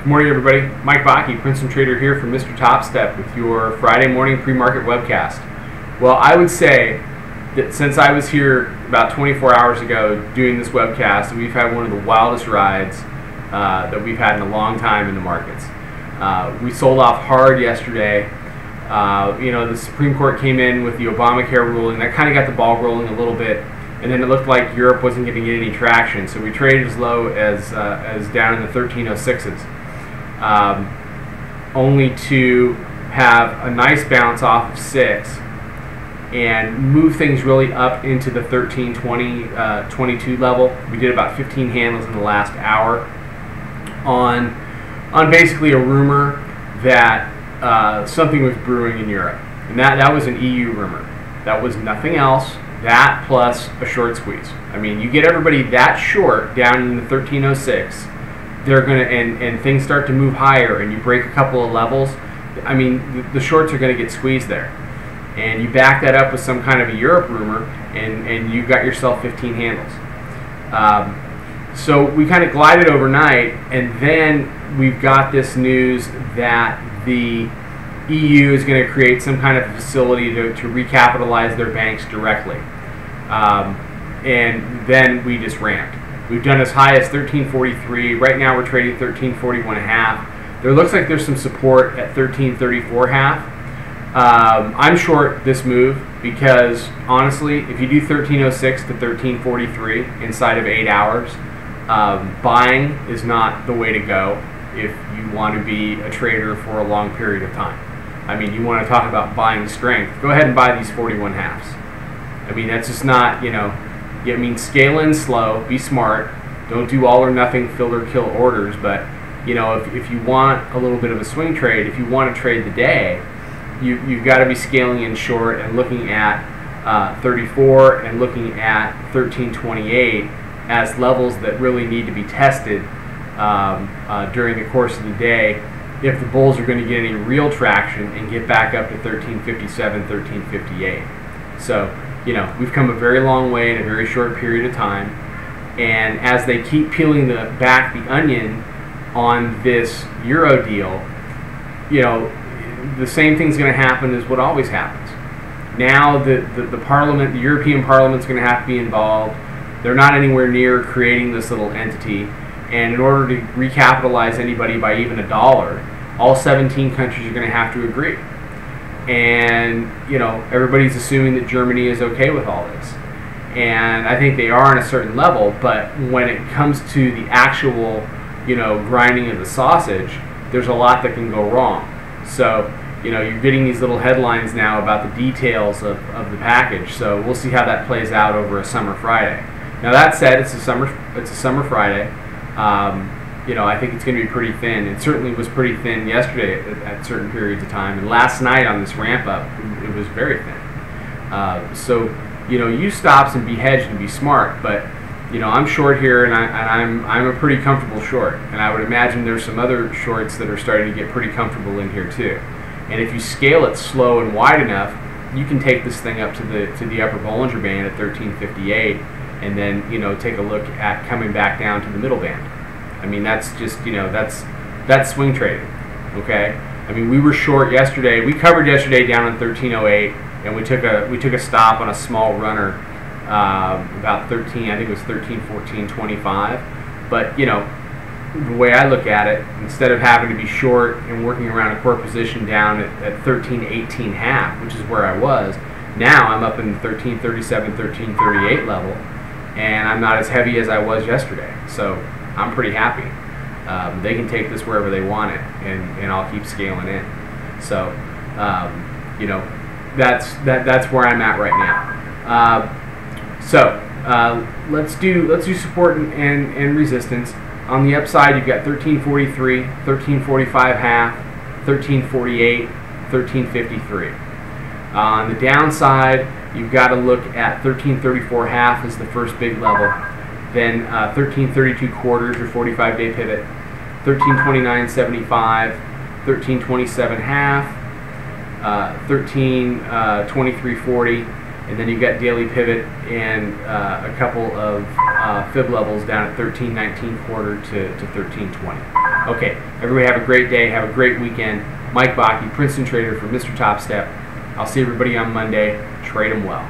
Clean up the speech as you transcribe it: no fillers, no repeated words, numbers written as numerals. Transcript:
Good morning, everybody. Mike Vacchi, Princetontrader here from Mr. Topstep with your Friday morning pre-market webcast. Well, I would say that since I was here about 24 hours ago doing this webcast, we've had one of the wildest rides that we've had in a long time in the markets. We sold off hard yesterday. The Supreme Court came in with the Obamacare ruling. That kind of got the ball rolling a little bit. And then it looked like Europe wasn't going to get any traction, so we traded as low as down in the 1306s, only to have a nice bounce off of 6 and move things really up into the 1320, 22 level. We did about 15 handles in the last hour on basically a rumor that something was brewing in Europe, and that was an EU rumor. That was nothing else. That plus a short squeeze. I mean, you get everybody that short down in the 1306, they're gonna and things start to move higher, and you break a couple of levels. I mean, the shorts are going to get squeezed there, and you back that up with some kind of a Europe rumor, and you got yourself 15 handles. So we kind of glided overnight, and then we've got this news that the EU is going to create some kind of facility to recapitalize their banks directly. And then we just ramped. We've done as high as 1343. Right now we're trading 1341.5. There looks like there's some support at 1334.5. I'm short this move because honestly, if you do 1306 to 1343 inside of 8 hours, buying is not the way to go if you want to be a trader for a long period of time. I mean, you want to talk about buying strength. Go ahead and buy these 41 halves. I mean, that's just not, I mean, scale in slow, be smart. Don't do all or nothing, fill or kill orders. But, if you want a little bit of a swing trade, if you want to trade the day, you've got to be scaling in short and looking at 34 and looking at 1328 as levels that really need to be tested during the course of the day if the bulls are going to get any real traction and get back up to 1357, 1358. So, we've come a very long way in a very short period of time, and as they keep peeling back the onion on this Euro deal, the same thing's going to happen as what always happens. Now the Parliament, the European Parliament, is going to have to be involved. They're not anywhere near creating this little entity. And in order to recapitalize anybody by even $1, all 17 countries are going to have to agree. And, everybody's assuming that Germany is okay with all this. And I think they are on a certain level, but when it comes to the actual, grinding of the sausage, there's a lot that can go wrong. So, you're getting these little headlines now about the details of the package. So we'll see how that plays out over a summer Friday. Now that said, it's a summer Friday. I think it's going to be pretty thin. It certainly was pretty thin yesterday at certain periods of time, and last night on this ramp up, it was very thin. So, use stops and be hedged and be smart. But I'm short here, and I'm a pretty comfortable short, and I would imagine there's some other shorts that are starting to get pretty comfortable in here too. And if you scale it slow and wide enough, you can take this thing up to the upper Bollinger Band at 1358. And then, take a look at coming back down to the middle band. I mean, that's just, that's swing trading, okay? I mean, we were short yesterday. We covered yesterday down on 1308, and we took a stop on a small runner about 13, I think it was 1314.25. But, the way I look at it, instead of having to be short and working around a core position down at 1318.5, which is where I was, now I'm up in the 1337, 1338 level. And I'm not as heavy as I was yesterday, so I'm pretty happy. They can take this wherever they want it, and I'll keep scaling in. So, that's where I'm at right now. Let's do support and resistance. On the upside, you've got 1343, 1345 half, 1348, 1353. On the downside, you've got to look at 1334 half as the first big level, then 1332 quarters, your 45-day pivot, 1329.75, 1327 half, 1323.40, and then you've got daily pivot and a couple of fib levels down at 1319 quarter to 1320. Okay, everybody have a great day. Have a great weekend. Mike Vacchi, Princeton Trader for Mr. Topstep. I'll see everybody on Monday. Trade them well.